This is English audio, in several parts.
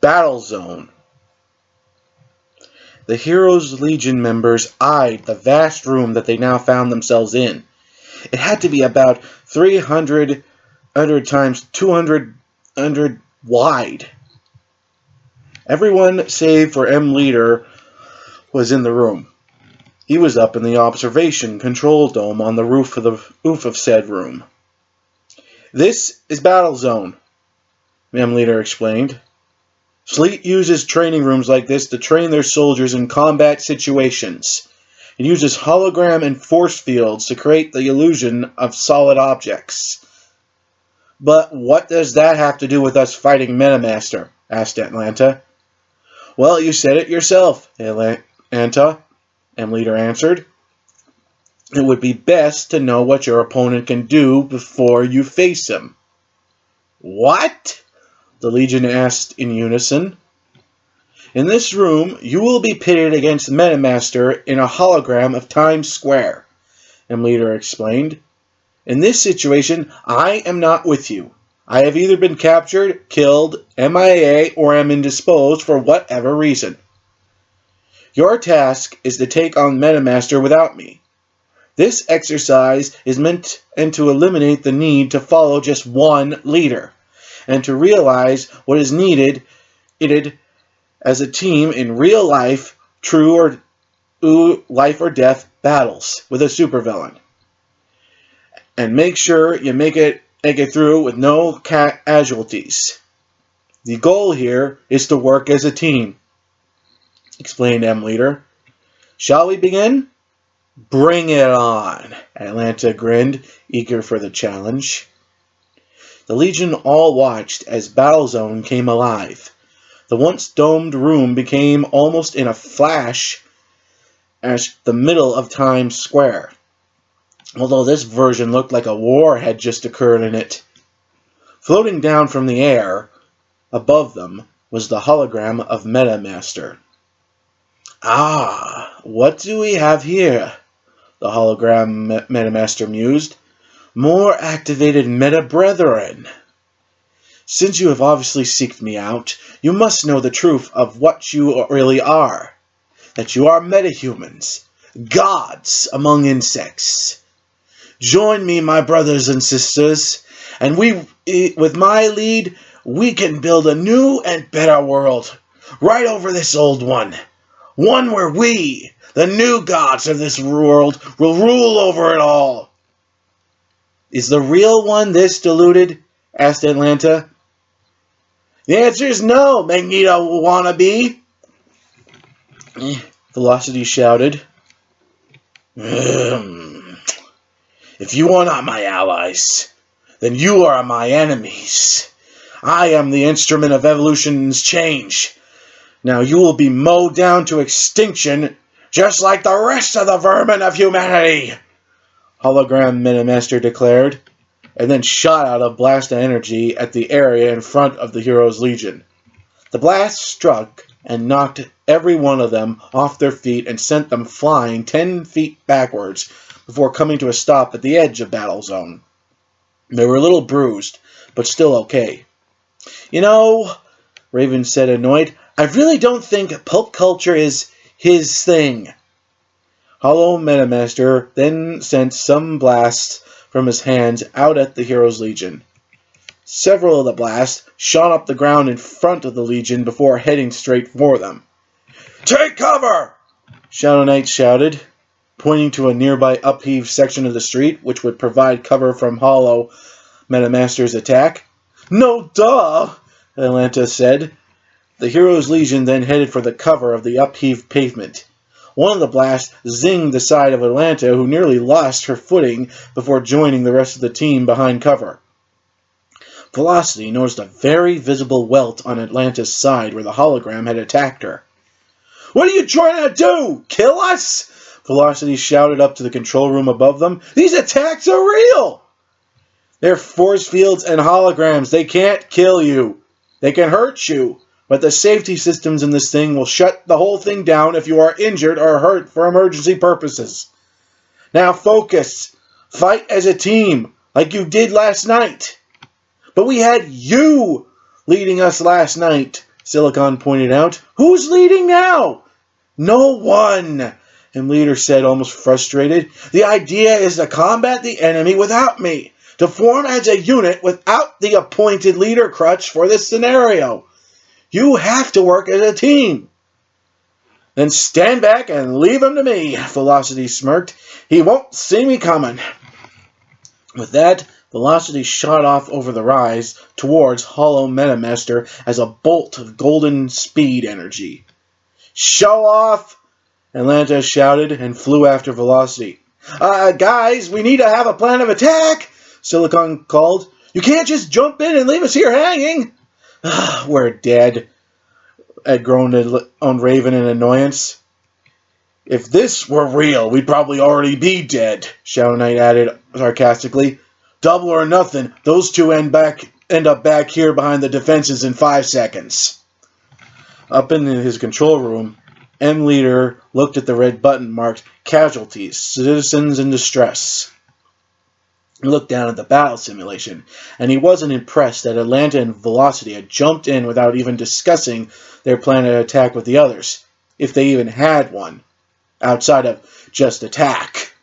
Battlezone. The Heroes Legion members eyed the vast room that they now found themselves in. It had to be about 300 times 200 wide. Everyone save for M Leader was in the room. He was up in the observation control dome on the roof of said room. This is Battlezone, M Leader explained. Fleet uses training rooms like this to train their soldiers in combat situations. It uses hologram and force fields to create the illusion of solid objects. But what does that have to do with us fighting Metamaster? Asked Atlanta. Well, you said it yourself, Atlanta, M Leader answered. It would be best to know what your opponent can do before you face him. What? The Legion asked in unison. In this room, you will be pitted against Metamaster in a hologram of Times Square, M Leader explained. In this situation, I am not with you. I have either been captured, killed, MIA, or am indisposed for whatever reason. Your task is to take on Metamaster without me. This exercise is meant to eliminate the need to follow just one leader, and to realize what is needed as a team in real life, true or life or death battles with a supervillain. And make sure you make it through with no casualties. The goal here is to work as a team, explained M Leader. Shall we begin? Bring it on, Atlanta grinned, eager for the challenge. The Legion all watched as Battlezone came alive. The once domed room became almost in a flash as the middle of Times Square, although this version looked like a war had just occurred in it. Floating down from the air above them was the hologram of Metamaster. Ah, what do we have here? The hologram Metamaster mused. More activated meta-brethren. Since you have obviously seeked me out, you must know the truth of what you really are. That you are metahumans, gods among insects. Join me, my brothers and sisters, and with my lead, we can build a new and better world, right over this old one. One where we, the new gods of this world, will rule over it all. Is the real one this deluded? Asked Atlanta. The answer is no, Magneto wannabe, Velocity shouted. If you are not my allies, then you are my enemies. I am the instrument of evolution's change. Now you will be mowed down to extinction, just like the rest of the vermin of humanity, Hologram Metamaster declared, and then shot out a blast of energy at the area in front of the Heroes Legion. The blast struck and knocked every one of them off their feet and sent them flying 10 feet backwards before coming to a stop at the edge of Battlezone. They were a little bruised, but still okay. You know, Raven said annoyed, I really don't think pulp culture is his thing. Hollow Metamaster then sent some blasts from his hands out at the Heroes Legion. Several of the blasts shot up the ground in front of the Legion before heading straight for them. Take cover! Shadow Knight shouted, pointing to a nearby upheaved section of the street which would provide cover from Hollow Metamaster's attack. No duh, Atlanta said. The Heroes Legion then headed for the cover of the upheaved pavement. One of the blasts zinged the side of Atlanta, who nearly lost her footing before joining the rest of the team behind cover. Velocity noticed a very visible welt on Atlanta's side where the hologram had attacked her. What are you trying to do? Kill us? Velocity shouted up to the control room above them. These attacks are real! They're force fields and holograms. They can't kill you. They can hurt you. But the safety systems in this thing will shut the whole thing down if you are injured or hurt for emergency purposes. Now focus. Fight as a team, like you did last night. But we had you leading us last night, Silicon pointed out. Who's leading now? No one, M-Leader said, almost frustrated. The idea is to combat the enemy without me, to form as a unit without the appointed leader crutch for this scenario. You have to work as a team. Then stand back and leave him to me, Velocity smirked. He won't see me coming. With that, Velocity shot off over the rise towards Hollow Metamaster as a bolt of golden speed energy. Show off! Atlanta shouted and flew after Velocity. Guys, we need to have a plan of attack, Silicon called. You can't just jump in and leave us here hanging. We're dead, Ed groaned on Raven in annoyance. If this were real, we'd probably already be dead, Shadow Knight added sarcastically. Double or nothing, those two end up back here behind the defenses in 5 seconds. Up in his control room, M-Leader looked at the red button marked Casualties, Citizens in Distress. He looked down at the battle simulation, and he wasn't impressed that Atlanta and Velocity had jumped in without even discussing their plan of attack with the others, if they even had one, outside of just attack.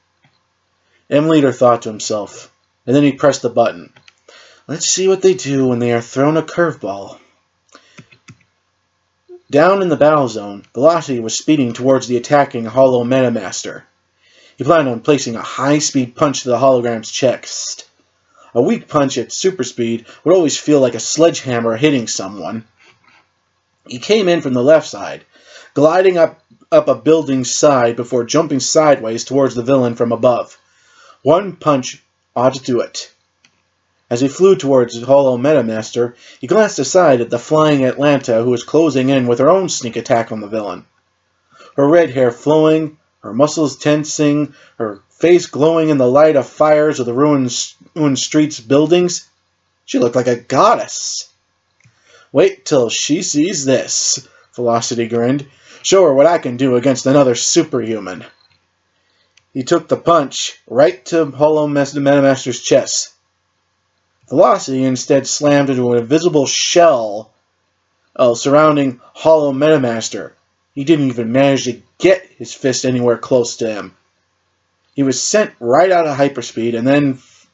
M-Leader thought to himself, and then he pressed the button. Let's see what they do when they are thrown a curveball. Down in the battle zone, Velocity was speeding towards the attacking Hollow Metamaster. He planned on placing a high-speed punch to the hologram's chest. A weak punch at super speed would always feel like a sledgehammer hitting someone. He came in from the left side, gliding up a building's side before jumping sideways towards the villain from above. One punch ought to do it. As he flew towards Hollow Metamaster, he glanced aside at the flying Atlanta, who was closing in with her own sneak attack on the villain. Her red hair flowing, her muscles tensing, her face glowing in the light of fires of the ruined streets buildings. She looked like a goddess. Wait till she sees this, Velocity grinned. Show her what I can do against another superhuman. He took the punch right to Hollow Metamaster's chest. Velocity instead slammed into an invisible shell surrounding Hollow Metamaster. He didn't even manage to get his fist anywhere close to him. He was sent right out of hyperspeed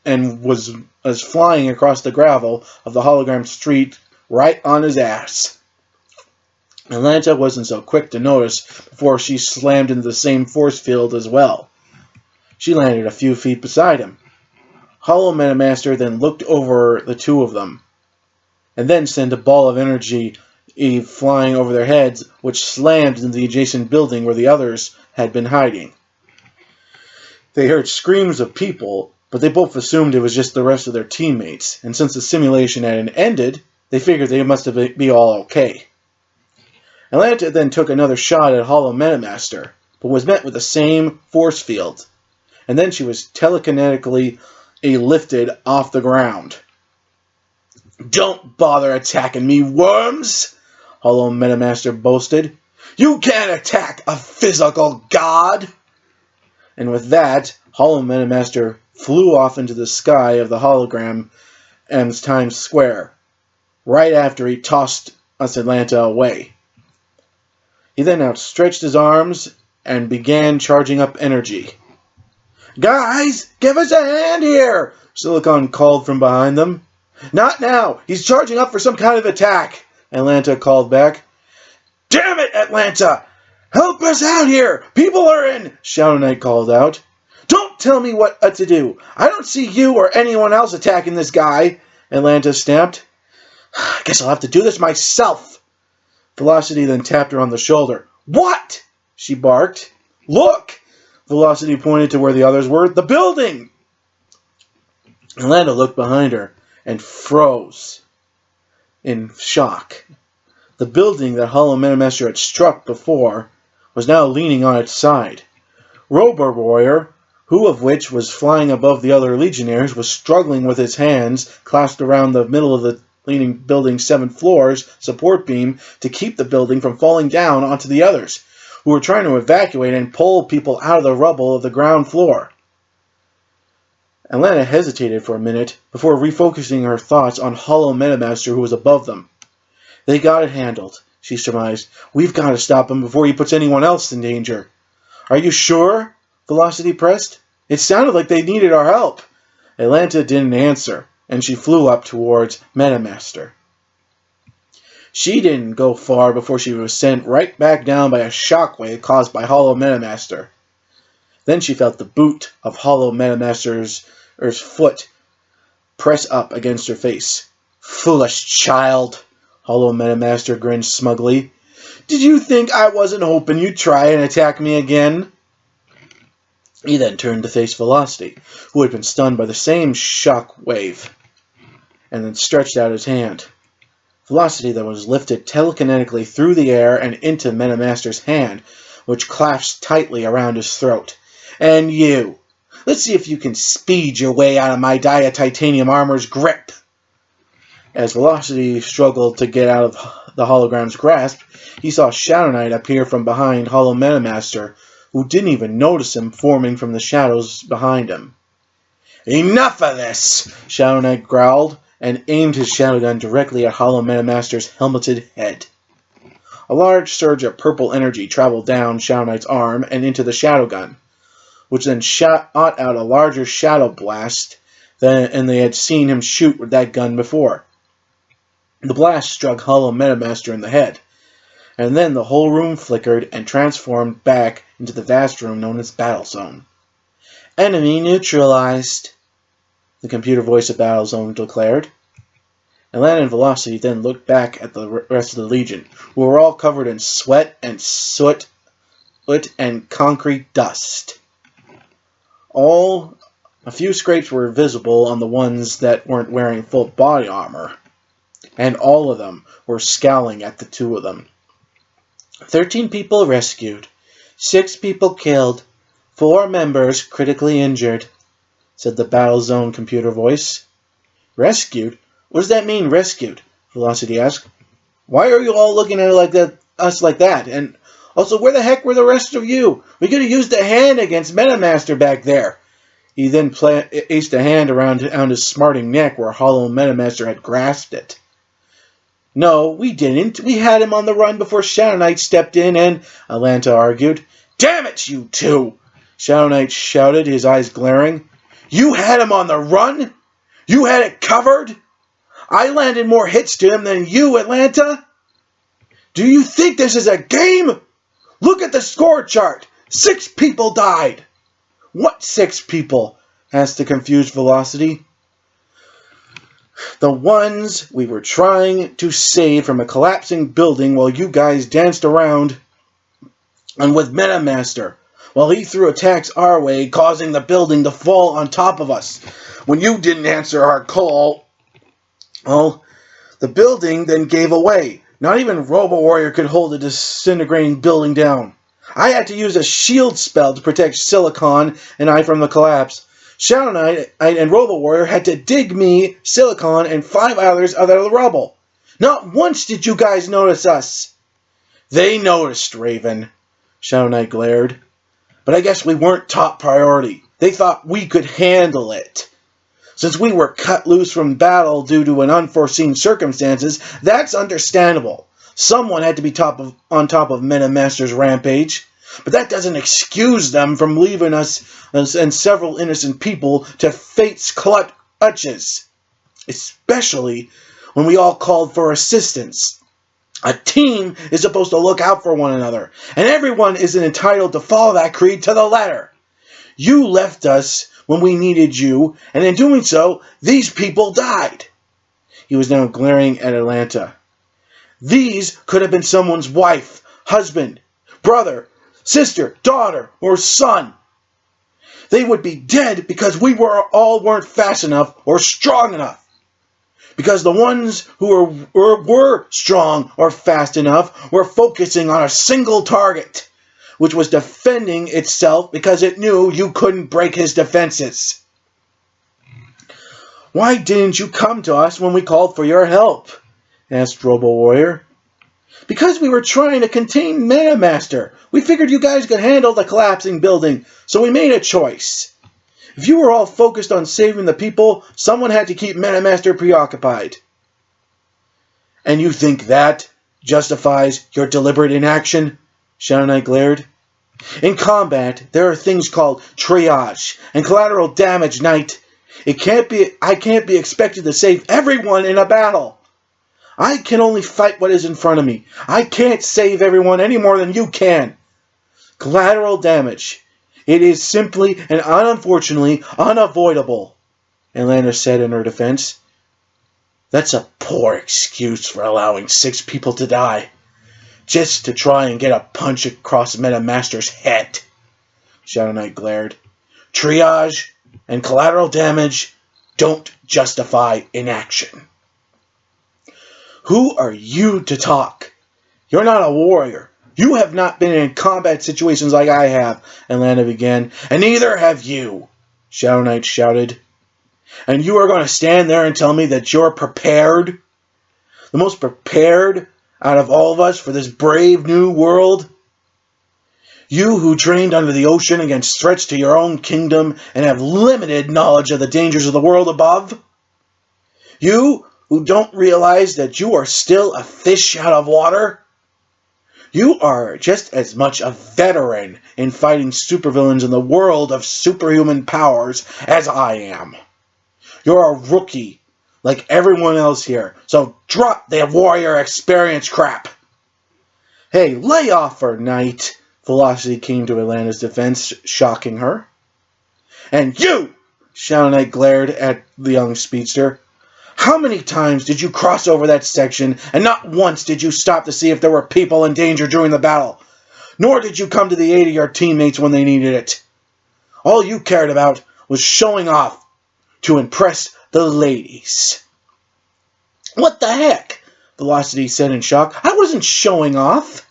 and was flying across the gravel of the hologram street right on his ass. Atlanta wasn't so quick to notice before she slammed into the same force field as well. She landed a few feet beside him. Hollow Metamaster then looked over the two of them, and then sent a ball of energy flying over their heads, which slammed into the adjacent building where the others had been hiding. They heard screams of people, but they both assumed it was just the rest of their teammates, and since the simulation hadn't ended, they figured they must be all okay. Atlanta then took another shot at Hollow Metamaster, but was met with the same force field, and then she was telekinetically lifted off the ground. Don't bother attacking me, worms! Hollow Metamaster boasted. You can't attack a physical god! And with that, Hollow Metamaster flew off into the sky of the hologram and Times Square, right after he tossed us Atlanta away. He then outstretched his arms and began charging up energy. Guys, give us a hand here! Silicon called from behind them. Not now! He's charging up for some kind of attack! Atlanta called back. Damn it, Atlanta! Help us out here! People are in! Shadow Knight called out. Don't tell me what to do! I don't see you or anyone else attacking this guy! Atlanta snapped. I guess I'll have to do this myself! Velocity then tapped her on the shoulder. What? She barked. Look! Velocity pointed to where the others were. The building! Atlanta looked behind her and froze in shock. The building that Hollow Metamaster had struck before was now leaning on its side. Robo Warrior, who of which was flying above the other legionnaires, was struggling with his hands clasped around the middle of the leaning building's 7 floors support beam to keep the building from falling down onto the others, who were trying to evacuate and pull people out of the rubble of the ground floor. Atlanta hesitated for a minute before refocusing her thoughts on Hollow Metamaster, who was above them. They got it handled, she surmised. We've got to stop him before he puts anyone else in danger. Are you sure? Velocity pressed. It sounded like they needed our help. Atlanta didn't answer, and she flew up towards Metamaster. She didn't go far before she was sent right back down by a shockwave caused by Hollow Metamaster. Then she felt the boot of Hollow Metamaster's foot press up against her face. Foolish child, Hollow Metamaster grinned smugly. Did you think I wasn't hoping you'd try and attack me again? He then turned to face Velocity, who had been stunned by the same shock wave, and then stretched out his hand. Velocity then was lifted telekinetically through the air and into Metamaster's hand, which clasped tightly around his throat. And you! Let's see if you can speed your way out of my titanium armor's grip! As Velocity struggled to get out of the hologram's grasp, he saw Shadow Knight appear from behind Hollow Metamaster, who didn't even notice him forming from the shadows behind him. Enough of this! Shadow Knight growled, and aimed his shadow gun directly at Hollow Metamaster's helmeted head. A large surge of purple energy traveled down Shadow Knight's arm and into the shadow gun, which then shot out a larger shadow blast than they had seen him shoot with that gun before. The blast struck Hollow Metamaster in the head, and then the whole room flickered and transformed back into the vast room known as Battlezone. Enemy neutralized, the computer voice of Battlezone declared. Atlanta and Velocity then looked back at the rest of the Legion, who were all covered in sweat and soot and concrete dust. A few scrapes were visible on the ones that weren't wearing full body armor, and all of them were scowling at the two of them. 13 people rescued, 6 people killed, 4 members critically injured, said the Battlezone computer voice. Rescued? What does that mean, rescued? Velocity asked. Why are you all looking at us like that? And also, where the heck were the rest of you? We could have used a hand against Metamaster back there. He then aced a hand around his smarting neck where Hollow Metamaster had grasped it. No, we didn't. We had him on the run before Shadow Knight stepped in and, Atlanta argued. Damn it, you two! Shadow Knight shouted, his eyes glaring. You had him on the run? You had it covered? I landed more hits to him than you, Atlanta? Do you think this is a game? Look at the score chart. 6 people died. What 6 people? Asked the confused Velocity. The ones we were trying to save from a collapsing building while you guys danced around and with Metamaster, while he threw attacks our way, causing the building to fall on top of us. When you didn't answer our call, well, the building then gave away. Not even Robo-Warrior could hold a disintegrating building down. I had to use a shield spell to protect Silicon and I from the collapse. Shadow Knight and Robo-Warrior had to dig me, Silicon, and 5 others out of the rubble. Not once did you guys notice us. They noticed, Raven, Shadow Knight glared. But I guess we weren't top priority. They thought we could handle it. Since we were cut loose from battle due to an unforeseen circumstances, that's understandable. Someone had to be on top of Metamaster's rampage. But that doesn't excuse them from leaving us and several innocent people to fate's clutches. Especially when we all called for assistance. A team is supposed to look out for one another, and everyone is entitled to follow that creed to the letter. You left us when we needed you, and in doing so, these people died. He was now glaring at Atlanta. These could have been someone's wife, husband, brother, sister, daughter, or son. They would be dead because we weren't fast enough or strong enough. Because the ones who were strong or fast enough were focusing on a single target, which was defending itself because it knew you couldn't break his defenses. Why didn't you come to us when we called for your help? Asked Robo-Warrior. Because we were trying to contain Metamaster. We figured you guys could handle the collapsing building, so we made a choice. If you were all focused on saving the people, someone had to keep Metamaster preoccupied. And you think that justifies your deliberate inaction? Shadow Knight glared. In combat, there are things called triage and collateral damage, Knight. I can't be expected to save everyone in a battle. I can only fight what is in front of me. I can't save everyone any more than you can. Collateral damage. It is simply and unfortunately unavoidable, Atlanta said in her defense. That's a poor excuse for allowing 6 people to die, just to try and get a punch across Metamaster's head, Shadow Knight glared. Triage and collateral damage don't justify inaction. Who are you to talk? You're not a warrior. You have not been in combat situations like I have, Atlanta began, and neither have you, Shadow Knight shouted. And you are going to stand there and tell me that you're prepared? The most prepared out of all of us for this brave new world? You who trained under the ocean against threats to your own kingdom and have limited knowledge of the dangers of the world above? You who don't realize that you are still a fish out of water? You are just as much a veteran in fighting supervillains in the world of superhuman powers as I am. You're a rookie, like everyone else here, so drop the warrior experience crap. Hey, lay off her, Knight. Velocity came to Atlanta's defense, shocking her. And you, Shadow Knight glared at the young speedster. How many times did you cross over that section, and not once did you stop to see if there were people in danger during the battle? Nor did you come to the aid of your teammates when they needed it. All you cared about was showing off to impress the ladies. What the heck? Velocity said in shock. I wasn't showing off.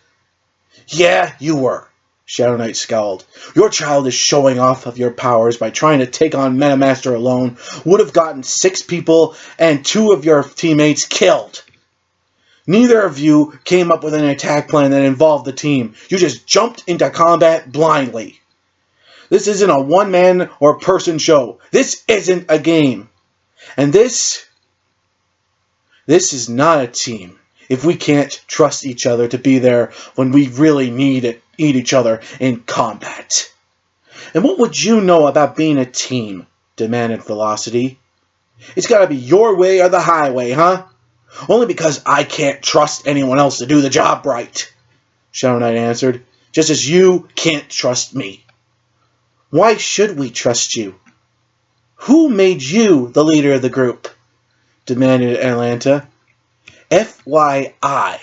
Yeah, you were, Shadow Knight scowled. Your childish showing off of your powers by trying to take on Metamaster alone would have gotten 6 people and 2 of your teammates killed. Neither of you came up with an attack plan that involved the team. You just jumped into combat blindly. This isn't a one-man or person show. This isn't a game. And this is not a team if we can't trust each other to be there when we really need each other in combat. And what would you know about being a team? Demanded Velocity. It's gotta be your way or the highway, huh? Only because I can't trust anyone else to do the job right, Shadow Knight answered, just as you can't trust me. Why should we trust you? Who made you the leader of the group? Demanded Atlanta. FYI,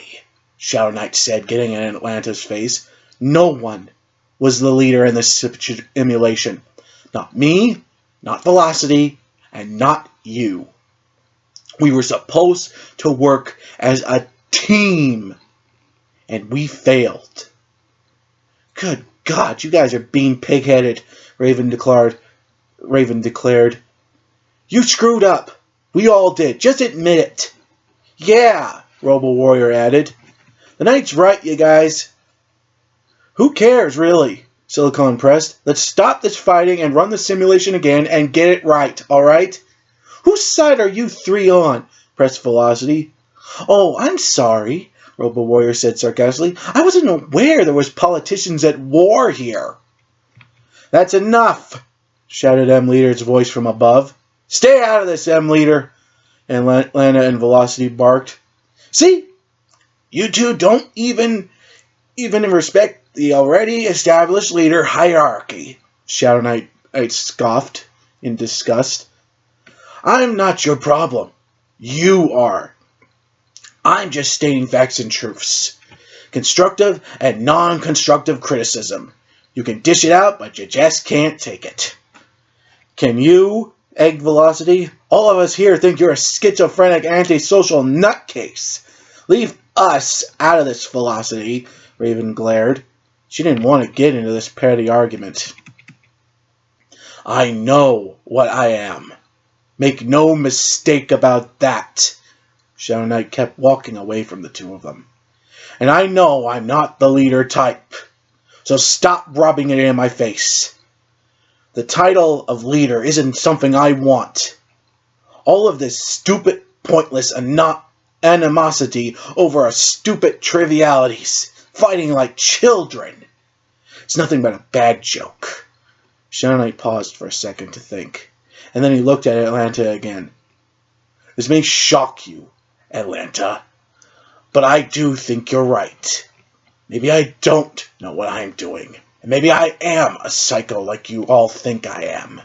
Shadow Knight said, getting in Atlanta's face. No one was the leader in this simulation. Not me, not Velocity, and not you. We were supposed to work as a team, and we failed. Good God, you guys are being pig-headed, Raven declared. You screwed up. We all did. Just admit it. Yeah, Robo Warrior added. The Knight's right, you guys. Who cares, really? Silicon pressed. Let's stop this fighting and run the simulation again and get it right, alright? Whose side are you 3 on? Pressed Velocity. Oh, I'm sorry, Robo Warrior said sarcastically. I wasn't aware there was politicians at war here. That's enough, shouted M Leader's voice from above. Stay out of this, M Leader, Atlanta and Velocity barked. See? You two don't even respect the already established leader hierarchy, Shadow Knight scoffed in disgust. I'm not your problem. You are. I'm just stating facts and truths. Constructive and non-constructive criticism. You can dish it out, but you just can't take it. Can you, Egg Velocity? All of us here think you're a schizophrenic antisocial nutcase. Leave us out of this, Velocity, Raven glared. She didn't want to get into this petty argument. I know what I am. Make no mistake about that. Shadow Knight kept walking away from the two of them. And I know I'm not the leader type. So stop rubbing it in my face. The title of leader isn't something I want. All of this stupid, pointless, and not animosity over a stupid trivialities, fighting like children. It's nothing but a bad joke. Shadow Knight paused for a second to think, and then he looked at Atlanta again. This may shock you, Atlanta, but I do think you're right. Maybe I don't know what I'm doing, and maybe I am a psycho like you all think I am.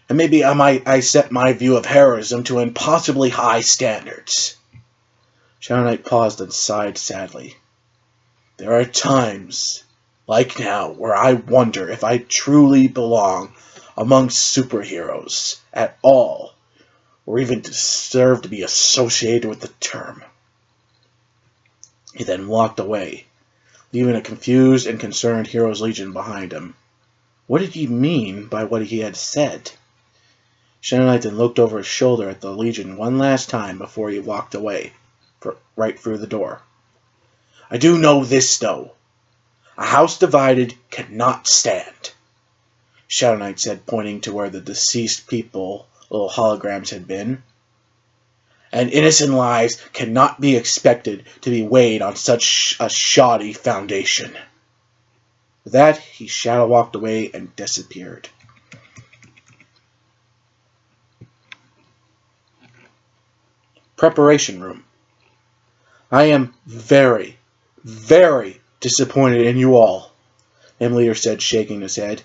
And maybe I set my view of heroism to impossibly high standards. Shadow Knight paused and sighed sadly. There are times, like now, where I wonder if I truly belong among superheroes at all, or even deserve to be associated with the term. He then walked away, leaving a confused and concerned Heroes Legion behind him. What did he mean by what he had said? Shadow Knight then looked over his shoulder at the Legion one last time before he walked away, right through the door. I do know this, though. A house divided cannot stand, Shadow Knight said, pointing to where the deceased people, little holograms, had been. And innocent lives cannot be expected to be weighed on such a shoddy foundation. With that, he shadow walked away and disappeared. Preparation room. I am very, very disappointed in you all, M-Leader said, shaking his head.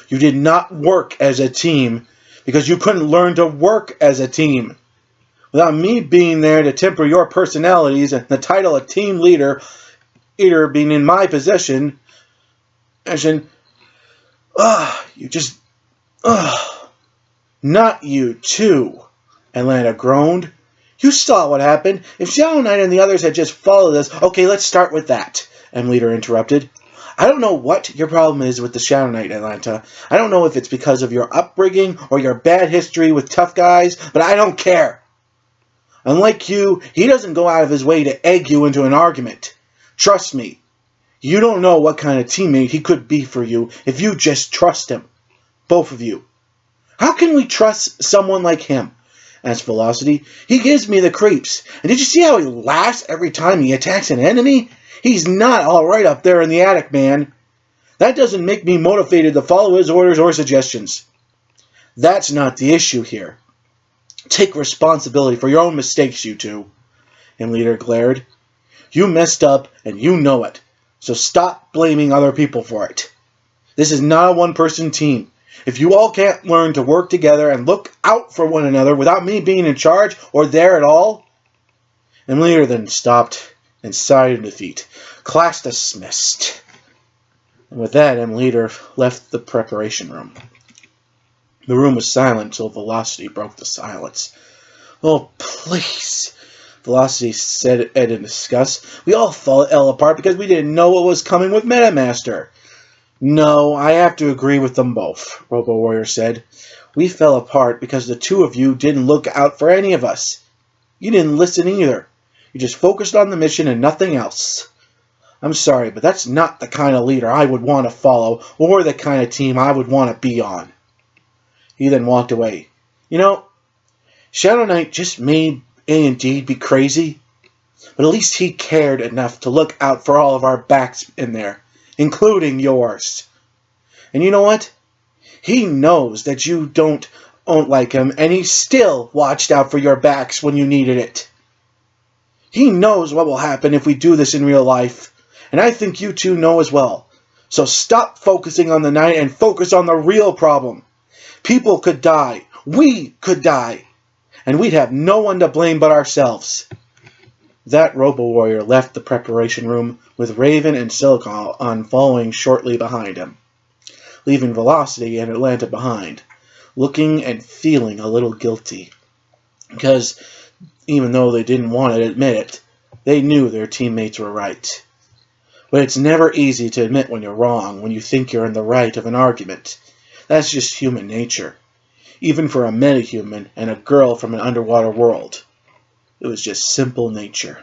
You did not work as a team because you couldn't learn to work as a team. Without me being there to temper your personalities and the title of team leader being in my possession, not you too, Atlanta groaned. You saw what happened. If Shadow Knight and the others had just followed us... Okay, let's start with that, M-Leader interrupted. I don't know what your problem is with the Shadow Knight, Atlanta. I don't know if it's because of your upbringing or your bad history with tough guys, but I don't care. Unlike you, he doesn't go out of his way to egg you into an argument. Trust me, you don't know what kind of teammate he could be for you if you just trust him. Both of you. How can we trust someone like him? Asked Velocity. He gives me the creeps. And did you see how he laughs every time he attacks an enemy? He's not all right up there in the attic, man. That doesn't make me motivated to follow his orders or suggestions. That's not the issue here. Take responsibility for your own mistakes, you two, M-Leader glared. You messed up, and you know it. So stop blaming other people for it. This is not a one-person team. If you all can't learn to work together and look out for one another without me being in charge or there at all... M-Leader then stopped and sighed in defeat. Class dismissed. And with that, M-Leader left the preparation room. The room was silent until Velocity broke the silence. Oh, please, Velocity said in disgust. We all fell apart because we didn't know what was coming with Metamaster. No, I have to agree with them both, Robo Warrior said. We fell apart because the two of you didn't look out for any of us. You didn't listen either. You just focused on the mission and nothing else. I'm sorry, but that's not the kind of leader I would want to follow or the kind of team I would want to be on. He then walked away. You know, Shadow Knight just may indeed be crazy, but at least he cared enough to look out for all of our backs in there, including yours. And you know what? He knows that you don't like him, and he still watched out for your backs when you needed it. He knows what will happen if we do this in real life, and I think you two know as well. So stop focusing on the night and focus on the real problem. People could die. We could die. And we'd have no one to blame but ourselves. That Robo Warrior left the preparation room with Raven and Silicon following shortly behind him, leaving Velocity and Atlanta behind, looking and feeling a little guilty. Because even though they didn't want to admit it, they knew their teammates were right. But it's never easy to admit when you're wrong when you think you're in the right of an argument. That's just human nature. Even for a metahuman and a girl from an underwater world. It was just simple nature.